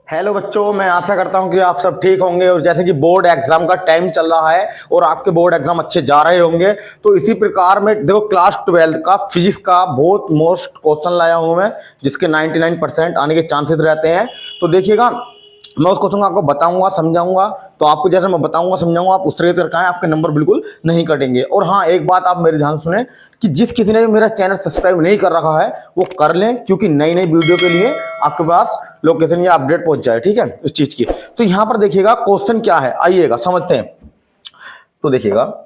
Hello बच्चों, मैं आशा करता हूं कि आप सब ठीक होंगे। और जैसे कि बोर्ड एग्जाम का टाइम चल रहा है और आपके बोर्ड एग्जाम अच्छे जा रहे होंगे, तो इसी प्रकार में देखो क्लास 12 का फिजिक्स का बहुत मोस्ट क्वेश्चन लाया हूं मैं, जिसके 99% आने के चांसेस रहते हैं। तो देखिएगा, मैं उस क्वेश्चन को आपको बताऊंगा, समझाऊंगा। तो आपको जैसे मैं बताऊंगा, समझाऊंगा, आप उस तरीके से करना है, आपके नंबर बिल्कुल नहीं कटेंगे। और हाँ, एक बात आप मेरे ध्यान सुने कि जिस किसी ने भी मेरा चैनल सब्सक्राइब नहीं कर रखा है वो कर लें, क्योंकि नई नई वीडियो के लिए आपके पास लोकेशन या अपडेट पहुंच जाए, ठीक है, उस चीज की। तो यहां पर देखिएगा क्वेश्चन क्या है, आइएगा समझते हैं। तो देखिएगा,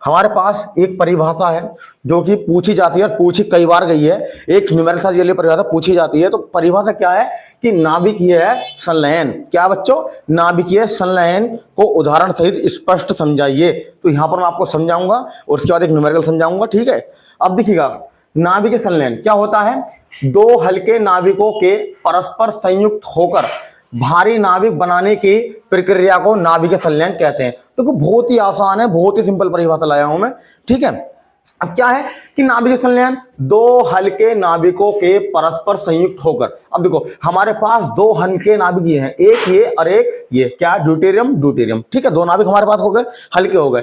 हमारे पास एक परिभाषा है जो कि पूछी जाती है और पूछी कई बार गई है। एक न्यूमेरिकल के लिए परिभाषा पूछी जाती है। तो परिभाषा क्या है कि नाभिकीय संलयन। क्या बच्चों? नाभिकीय संलयन को उदाहरण सहित स्पष्ट समझाइए। तो यहां पर मैं आपको समझाऊंगा और उसके बाद एक न्यूमेरिकल समझाऊंगा, ठीक है। अब देखिएगा, नाभिकीय संलयन क्या होता है? दो हल्के नाभिकों के परस्पर संयुक्त होकर भारी नाभिक बनाने की प्रक्रिया को नाभिकीय संलयन कहते हैं। तो बहुत ही आसान है, बहुत ही सिंपल परिभाषा लाया हूं मैं, ठीक है। अब क्या है कि नाभिकीय संलयन दो हल्के नाभिकों के परस्पर संयुक्त होकर। अब देखो, हमारे पास दो हल्के नाभिक ये हैं, एक ये और एक ये, क्या? ड्यूटेरियम ड्यूटेरियम, ठीक है। दो नाभिक हमारे पास हो गए, हल्के हो गए,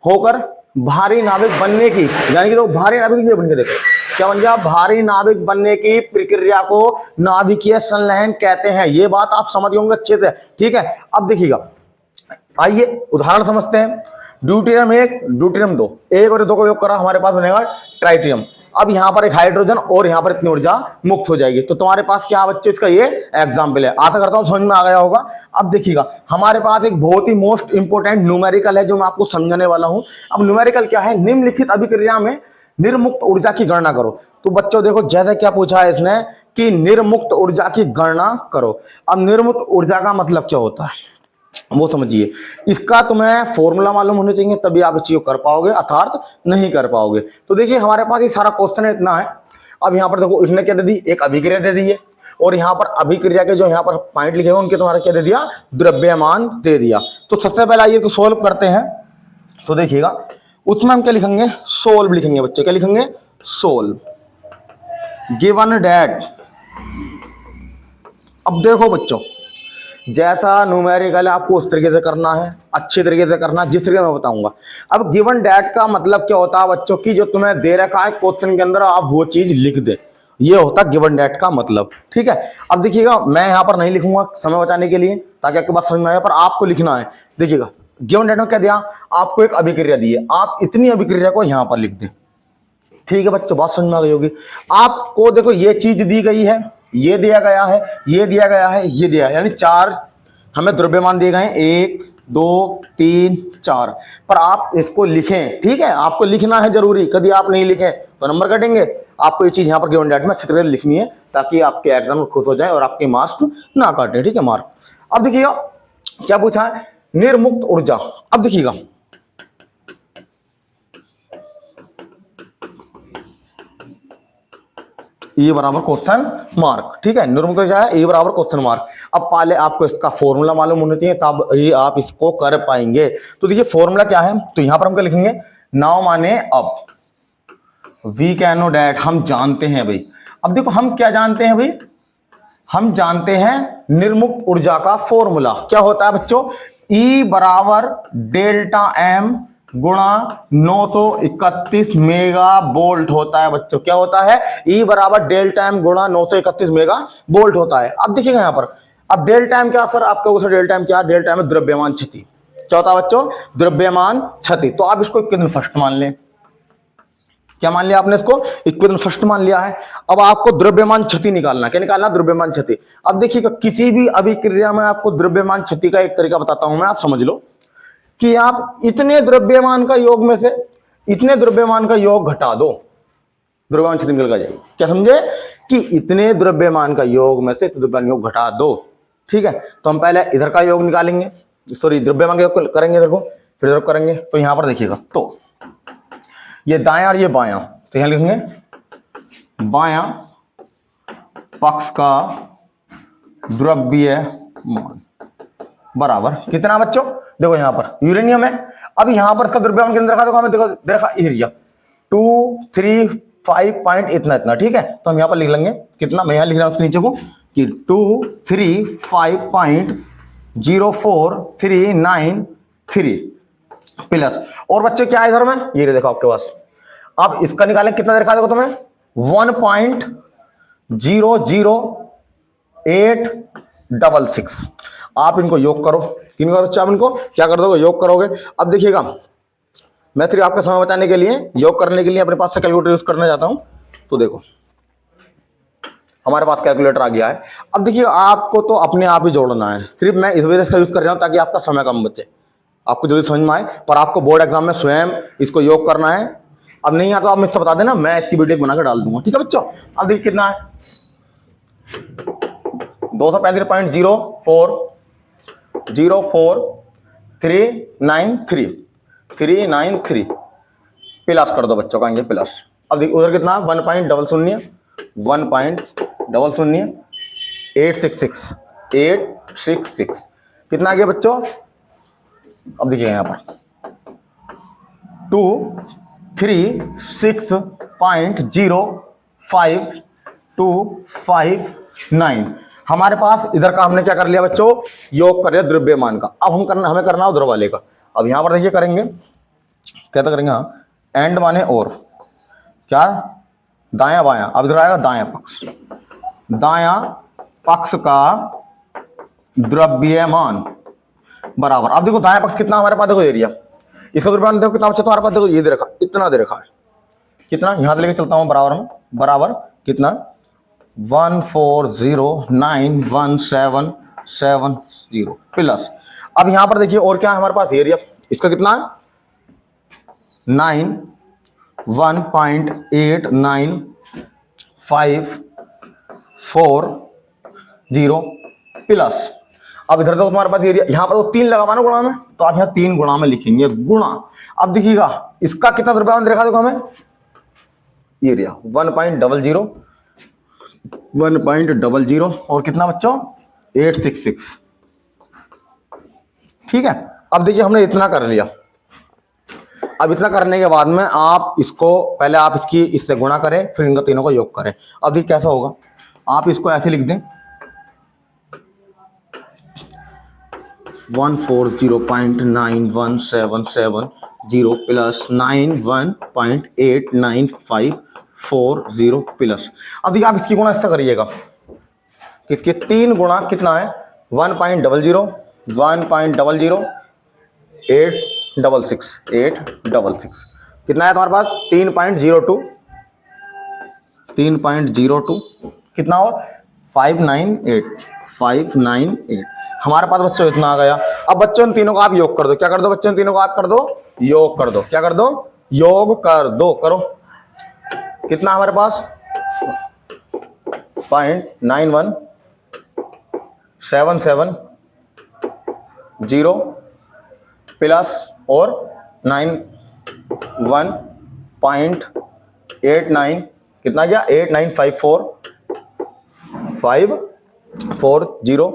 होकर भारी नाभिक बनने की, यानी कि तो भारी नाभिक ये बन के देखो क्या बन गया? भारी नाभिक बनने की प्रक्रिया को नाभिकीय संलयन कहते हैं। ये बात आप समझ होंगे अच्छे से, ठीक है। अब देखिएगा, आइए उदाहरण समझते हैं। ड्यूटेरियम एक, ड्यूटेरियम दो, एक और दो को योग करा, हमारे पास बनेगा ट्राइटियम। अब यहां पर एक हाइड्रोजन और यहां पर इतनी ऊर्जा मुक्त हो जाएगी। तो तुम्हारे पास क्या बच्चे, इसका ये एग्जाम्पल है। आशा करता हूं समझ में आ गया होगा। अब देखिएगा, हमारे पास एक बहुत ही मोस्ट इंपोर्टेंट न्यूमेरिकल है जो मैं आपको समझाने वाला हूं। अब न्यूमेरिकल क्या है? निम्नलिखित अभिक्रिया में निर्मुक्त ऊर्जा की गणना करो। तो बच्चों देखो, जैसे क्या पूछा है इसने कि निर्मुक्त ऊर्जा की गणना करो। अब निर्मुक्त ऊर्जा का मतलब क्या होता है वो समझिए। इसका तुम्हें फॉर्मूला मालूम होने चाहिए, तभी आप इस चीज को कर पाओगे, अर्थात नहीं कर पाओगे। तो देखिए, हमारे पास ये सारा क्वेश्चन है, इतना है। अब यहाँ पर देखो, इसने क्या दे दी? एक अभिक्रिया दे दी है, और यहाँ पर अभिक्रिया के जो यहाँ पर पॉइंट लिखे हुए उनके तुम्हारा क्या दे दिया? द्रव्यमान दे दिया। तो सबसे पहले आइए तो सोल्व करते हैं। तो देखिएगा, उसमें हम क्या लिखेंगे? सोल्व लिखेंगे बच्चे। क्या लिखेंगे? सोल्व। Given that. अब देखो बच्चों, जैसा न्यूमेरिकल आपको उस तरीके से करना है, अच्छे तरीके से करना, जिस तरीके मैं बताऊंगा। अब गिवन डैट का मतलब क्या होता है बच्चों की, जो तुम्हें दे रखा है क्वेश्चन के अंदर आप वो चीज लिख दे, ये होता है गिवन डैट का मतलब, ठीक है। अब देखिएगा, मैं यहां पर नहीं लिखूंगा समय बचाने के लिए, ताकि आपके पास समझ में आए, पर आपको लिखना है। देखिएगा, गिवन डैट में क्या दिया? आपको एक अभिक्रिया दी है, आप इतनी अभिक्रिया को यहां पर लिख दें, ठीक है बच्चों, बात समझ में आ गई होगी। आपको देखो, ये चीज दी गई है, ये दिया गया है, ये दिया गया है, ये दिया है, यानी चार हमें द्रव्यमान दिए गए हैं, 1 2 3 4। पर आप इसको लिखें, ठीक है, आपको लिखना है जरूरी। कभी आप नहीं लिखें तो नंबर कटेंगे। आपको ये चीज यहाँ पर गिवन डैट में अच्छी तरह से लिखनी है, ताकि आपके एग्जाम में खुश हो जाए और आपके मार्क्स ना काटे, ठीक है, मार्क। अब देखिएगा, क्या पूछा है? निर्मुक्त ऊर्जा। अब देखिएगा, ए बराबर क्वेश्चन मार्क, ठीक है। निर्मुक्त क्या है? ए बराबर क्वेश्चन मार्क। अब पहले आपको इसका फॉर्मूला मालूम होना चाहिए, तब ही आप इसको कर पाएंगे। तो देखिए, फॉर्मूला क्या है? तो यहां पर हम क्या लिखेंगे? नाउ माने अब, वी कैन नो डैट, हम जानते हैं भाई। अब देखो, हम क्या जानते हैं भाई? हम जानते हैं निर्मुक्त ऊर्जा का फॉर्मूला क्या होता है बच्चों? E बराबर डेल्टा एम गुणा 931 मेगा वोल्ट होता है बच्चों। क्या होता है? E बराबर डेल्टा एम गुणा 931 मेगा वोल्ट होता है। अब देखिएगा यहां पर, अब डेल्टा एम क्या सर? आपका उसे डेल्टा एम क्या? डेल्टा एम द्रव्यमान क्षति। क्या होता है बच्चों? द्रव्यमान क्षति। तो आप इसको इक्वेशन फर्स्ट मान लें। क्या मान लिया आपने? इसको इक्वेशन फर्स्ट मान लिया है। अब आपको द्रव्यमान क्षति निकालना। क्या निकालना? द्रव्यमान क्षति। अब देखिएगा, किसी भी अभिक्रिया में आपको द्रव्यमान क्षति का एक तरीका बताता हूं मैं, आप समझ लो कि आप इतने द्रव्यमान का योग में से इतने द्रव्यमान का योग घटा दो, द्रव्यमान क्षति निकल जाएगी। क्या समझे? कि इतने द्रव्यमान का योग में से द्रव्यमान योग घटा दो, ठीक है। तो हम पहले इधर का योग निकालेंगे, सॉरी द्रव्यमान का योग करेंगे इधर को, फिर इधर करेंगे। तो यहां पर देखिएगा, तो ये दायां और ये बायां, तो यहां लिखेंगे बायां पक्ष का द्रव्यमान बराबर कितना बच्चों? देखो यहां पर यूरेनियम है। अब यहां पर इसका द्रव्यमान केंद्र का देखो, हमें देखो दे रखा एरिया 2 3 5 पॉइंट इतना इतना, ठीक है। तो हम यहां पर लिख लेंगे कितना, मैं यहां लिख रहा हूं उसके नीचे को कि 235.04393 प्लस, और बच्चे क्या है इधर में, ये देखो आपके पास। अब इसका निकालें, कितना दे रखा है देखो तुम्हें, 1.00866। आप इनको योग करो, किन करो बच्चा, आप इनको क्या कर दोगे, योग करोगे। अब देखिएगा, मैं सिर्फ आपका समय बचाने के लिए, योग करने के लिए अपने पास से कैलकुलेटर यूज करना चाहता हूं। तो देखो हमारे पास कैलकुलेटर आ गया है। अब देखिए आपको तो अपने आप ही जोड़ना है, सिर्फ मैं इस वजह से यूज कर रहा हूं ताकि आपका समय कम बचे, आपको जल्दी समझ में आए, पर आपको बोर्ड एग्जाम में स्वयं इसको योग करना है। अब नहीं आता तो आप मुझसे बता देना, मैं इसकी वीडियो बना कर डाल दूंगा, ठीक है बच्चों। अब देखिए कितना है, 235.0404393 प्लस कर दो बच्चों, कहेंगे प्लस। अब देखिए उधर कितना, 1.00866 कितना आ गया बच्चों। अब देखिए यहां पर 236.05259 हमारे पास इधर का हमने क्या कर लिया बच्चों, योग कर लिया द्रव्यमान का। अब हमें करना है उधर वाले का। अब यहां पर देखिए करेंगे, कहता करेंगे हाँ, एंड माने और, क्या, दाया बाया। अब इधर आएगा दाया पक्ष, दाया पक्ष का द्रव्यमान बराबर। अब देखो दाया पक्ष कितना हमारे पास, देखो एरिया, इसका द्रव्यमान देखो कितना बच्चा तुम्हारे पास, देखो ये दे रखा, इतना दे रखा है, कितना, यहां से लेके चलता हूं बराबर में, बराबर कितना, 140917770 प्लस। अब यहां पर देखिए और क्या है हमारे पास, एरिया, इसका कितना है 91.8954 प्लस। अब इधर तो तुम्हारे पास एरिया, यहां पर तो 3 लगावाना गुणा में, तो आप यहां 3 गुणा में लिखेंगे, गुणा। अब देखिएगा इसका कितना द्रव्यमान देखा देखो हमें, एरिया 1.00 और कितना बच्चों 866, ठीक है। अब देखिए हमने इतना कर लिया। अब इतना करने के बाद में आप इसको पहले आप इसकी इससे गुणा करें, फिर इनका तीनों को योग करें। अब ये कैसा होगा, आप इसको ऐसे लिख दें 140.917770 प्लस 91.89540 प्लस। अब देखिए आप इसकी गुणा ऐसा करिएगा, किसके 3 गुणा कितना है 1.00 866 कितना है तुम्हारे पास 3.02 कितना और 598 हमारे पास बच्चों इतना आ गया। अब बच्चों इन तीनों को आप योग कर दो, क्या कर दो बच्चों, इन तीनों को आप कर दो योग कर दो, क्या कर दो योग कर दो, करो कितना हमारे पास 0.91770 प्लस और 91.89 कितना गया 8954540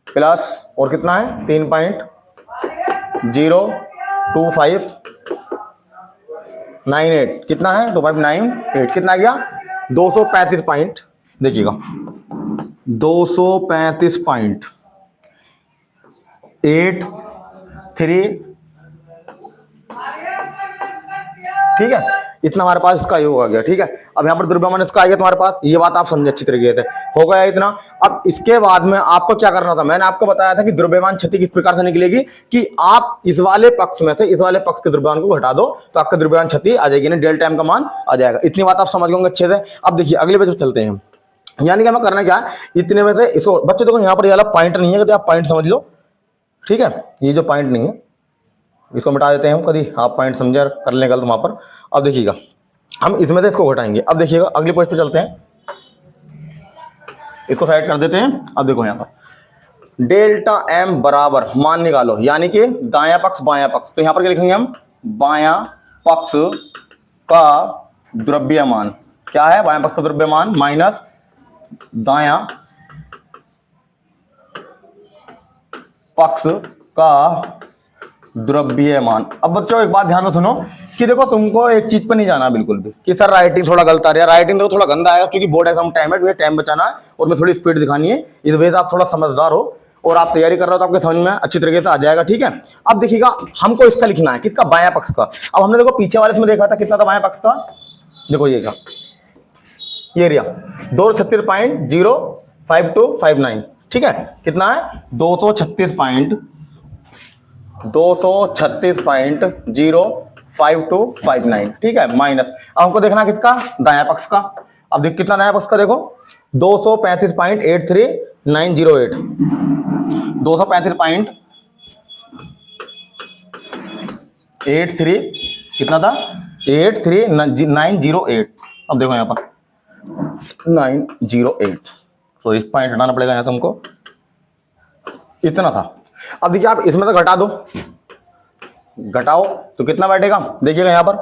प्लस और कितना है 3.02598 कितना है 2598 कितना गया 235 पॉइंट, देखिएगा 235.83 ठीक है, इतना हमारे पास इसका योग आ गया। ठीक है, अब यहाँ पर द्रव्यमान इसका आ गया तुम्हारे पास, ये बात आप समझे अच्छी तरीके से, हो गया इतना। अब इसके बाद में आपको क्या करना था, मैंने आपको बताया था कि द्रव्यमान क्षति किस प्रकार से निकलेगी कि आप इस वाले पक्ष में से इस वाले पक्ष के द्रव्यमान को घटा दो तो आपका द्रव्यमान क्षति आ जाएगी, ना डेल्टा एम का मान आ जाएगा। इतनी बात आप समझ गए अच्छे से। अब देखिए अगले पेज पे चलते हैं हम, यानी कि हमें करना क्या है, इतने में से इसको बच्चे देखो यहाँ पर ये वाला पॉइंट नहीं है, कभी आप पॉइंट समझ लो। ठीक है, ये जो पॉइंट नहीं है इसको मिटा देते हैं हम, कभी आप पॉइंट समझे कर लें गलत वहां पर। अब देखिएगा हम इसमें से इसको घटाएंगे। अब देखिएगा अगले पेज पे चलते हैं, इसको साइड कर देते हैं। अब देखो यहाँ पर डेल्टा एम बराबर मान निकालो, यानी कि दायां पक्ष बायां पक्ष, तो यहाँ पर क्या लिखेंगे हम, बायां पक्ष का द्रव्यमान क्या है, बायां पक्ष का द्रव्यमान माइनस दायां पक्ष का द्रव्यमान। अब बच्चों एक बात ध्यान में सुनो, कि देखो तुमको एक चीज पर नहीं जाना बिल्कुल भी कि सर राइटिंग थोड़ा गलत आ रहा है, राइटिंग तो थोड़ा गंदा आएगा क्योंकि बोर्ड एग्जाम टाइम है, मुझे टाइम बचाना है और मैं थोड़ी स्पीड दिखानी है। इस वजह से आप थोड़ा समझदार हो और आप तैयारी कर रहे हो तो आपके समझ में अच्छी तरीके से आ जाएगा, ठीक है। अब देखिएगा हमको इसका लिखना है, किसका, बायां पक्ष का। अब हमने देखो पीछे वाले इसमें देखा था कितना था बायां पक्ष का, देखो ये का ये एरिया 236.05259, ठीक है। कितना है 236.05259, ठीक है, माइनस। अब हमको देखना किसका, दायां पक्ष का। अब देख कितना दायां पक्ष का, देखो 235.83908, 235.83 कितना था 83908। अब देखो यहाँ पर 908, सॉरी पॉइंट हटाना पड़ेगा यहाँ से हमको, इतना था। अब देखिए आप इसमें तो घटा दो, घटाओ तो कितना बैठेगा, देखिएगा यहाँ पर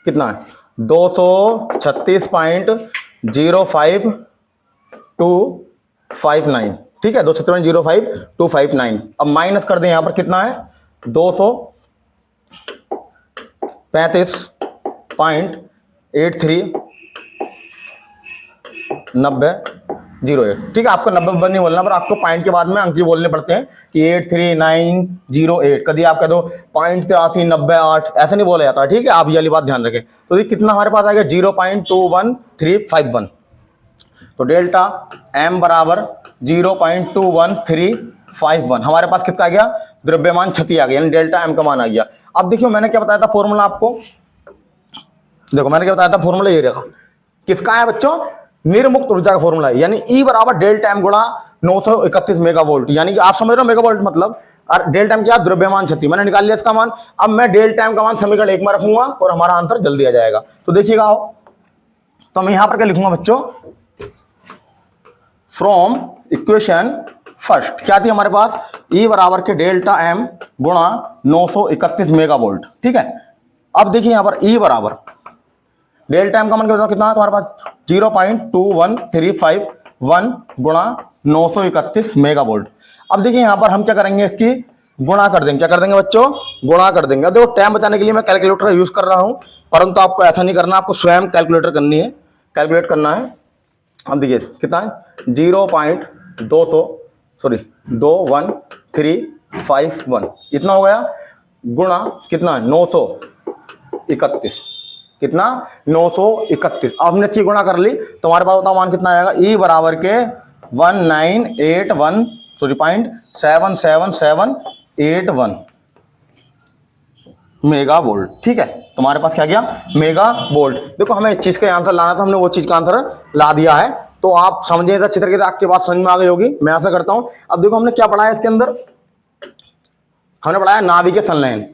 कितना है 236.05259, ठीक है, 236.05259। अब माइनस कर दें यहाँ पर कितना है 235.839008, ठीक है। आपको 90 नहीं बोलना पर आपको पॉइंट के बाद में अंक बोलने पड़ते हैं कि 83908, कभी आप कह दो 0.8398, ऐसा नहीं बोला जाता, ठीक है। आप ये वाली बात ध्यान रखें। तो ये कितना हमारे पास आ गया 0.21351, तो डेल्टा m बराबर 0.21351 हमारे पास कितना आ गया, द्रव्यमान क्षति आ गया, यानी डेल्टा m का मान आ गया। अब देखियो मैंने क्या बताया था फॉर्मूला आपको, देखो मैंने क्या बताया था फॉर्मूला, ये रखा किसका है बच्चों, निर्मुक्त ऊर्जा का फॉर्मूला है, यानी E बराबर डेल्टा m गुणा 931 मेगावोल्ट, यानी कि आप समझ रहे हो मेगावोल्ट मतलब, और डेल्टा m क्या, द्रव्यमान क्षति। मैंने निकाल लिया इसका मान। अब मैं डेल्टा m का मान समीकरण 1 में रखूंगा और हमारा आंसर जल्दी आ जाएगा। तो देखिएगा तो मैं यहां पर क्या लिखूंगा बच्चों, फ्रॉम इक्वेशन फर्स्ट क्या थी हमारे पास, E बराबर के डेल्टा m गुणा 931 मेगावोल्ट, ठीक है। अब देखिए यहां पर E बराबर डेल्टा m का मान कितना है तुम्हारे पास 0.21351 गुणा 931 मेगावोल्ट। अब देखिए यहां पर हम क्या करेंगे, इसकी गुणा कर देंगे, क्या कर देंगे बच्चों, गुणा कर देंगे। देखो टाइम बचाने के लिए मैं कैलकुलेटर का यूज कर रहा हूं, परंतु आपको ऐसा नहीं करना, आपको स्वयं कैलकुलेटर करनी है, कैलकुलेट करना है। अब देखिए कितना है 0.21351 इतना हो गया, गुणा कितना 931, कितना 931। आपने अच्छी गुणा कर ली तो हमारे पास मान कितना आएगा, E बराबर के 1981 सॉरी 0.77781 मेगा वोल्ट, ठीक है। तुम्हारे पास क्या गया, मेगा वोल्ट। देखो हमें इस चीज का आंसर लाना था, हमने वो चीज का आंसर ला दिया है, तो आप समझे अच्छी तरीके से, आपकी बात समझ में आ गई होगी, मैं ऐसा करता हूं। अब देखो हमने क्या पढ़ा है इसके अंदर, हमने पढ़ा है नाभिकीय संलयन,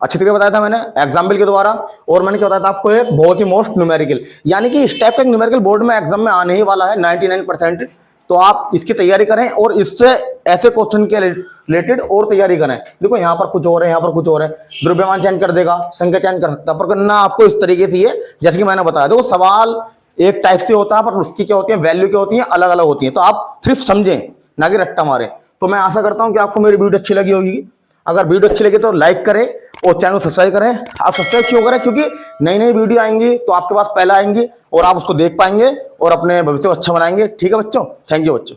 अच्छी तरीके बताया था मैंने एग्जाम्पल के द्वारा। और मैंने क्या बताया था आपको, एक बहुत ही मोस्ट न्यूमेरिकल, यानी कि इस टाइप का न्यूमेरिकल बोर्ड में एग्जाम में आने ही वाला है 99%। तो आप इसकी तैयारी करें और इससे ऐसे क्वेश्चन के रिलेटेड और तैयारी करें। देखो यहाँ पर कुछ और है, यहाँ पर कुछ और है, द्रव्यमान चेंज कर देगा, संख्या चेंज कर सकता है, पर करना आपको इस तरीके से है जैसे कि मैंने बताया। देखो सवाल एक टाइप से होता है पर उसकी क्या होती है, वैल्यू क्या होती है, अलग अलग होती है। तो आप सिर्फ समझें ना कि रट्टा मारें। तो मैं आशा करता हूं कि आपको मेरी वीडियो अच्छी लगी होगी। अगर वीडियो अच्छी लगी तो लाइक करें और चैनल को सब्सक्राइब करें। आप सब्सक्राइब क्यों करें, क्योंकि नई नई वीडियो आएंगी तो आपके पास पहले आएंगी और आप उसको देख पाएंगे और अपने भविष्य को अच्छा बनाएंगे। ठीक है बच्चों, थैंक यू बच्चों।